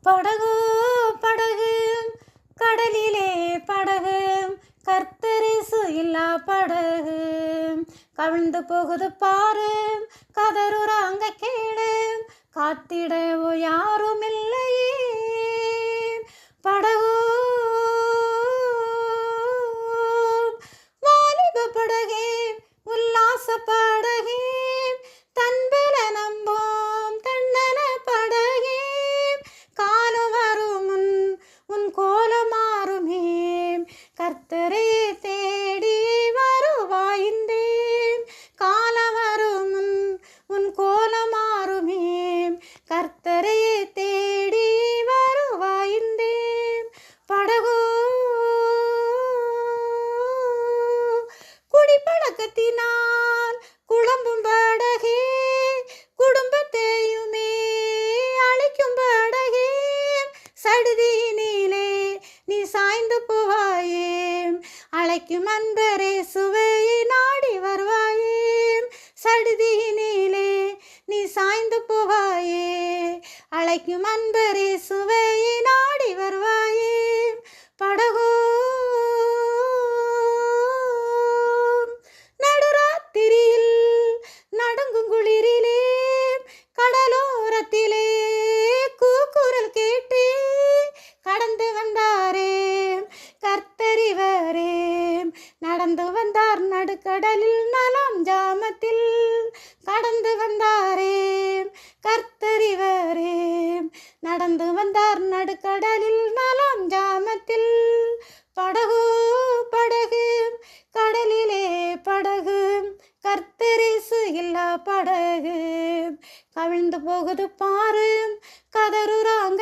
படகு படகு கடலிலே படகு கர்த்தரேசு இல்லா படகு கவிழ்ந்து போகுது பாரு கதறுறாங்க கேளு காத்திடவோ யாரும் இல்லையே படகு வாலிப படகே உல்லாச படகே தன்பல நம்போம் தன்னல படகே காலம் வரும் உன் கோலம் மாறுமே கர்த்தரை தேடி வருவாய்ந்தே காலம் வரும் உன் கோலம் மாறுமே கர்த்தரை தேடி வருவாய்ந்தே படகு குடிப்பழக்கத்தினால் குழம்பும் படகே குடும்பத்தையுமே அழிக்கும் படகே சடுதியினிலே நீ சாய்ந்து போவாயே அழைக்கும் அன்பரே சுவையை நாடி வருவாயே சடுதியினிலே நீ சாய்ந்து போவாயே அழைக்கும் அன்பரே சுவையை நாடி வருவாயே படகு நடுராத்திரியில் நடுங்கும் குளிரிலே கடலோரத்திலே கூக்குரல் கேட்டு கடந்து வந்தாரே கர்த்தரிவரே நடந்து வந்தார் நடுக்கடலில் நலம் ஜாமத்தில் கடந்து வந்தாரே கர்த்தரிவரே நடந்து வந்தார் நடுக்கடலில் நலம் ஜாமத்தில் படகு படகு கடலிலே படகு கர்த்தரேசு இல்லா படகு கவிழ்ந்து போகுது பாரு கதறுறாங்க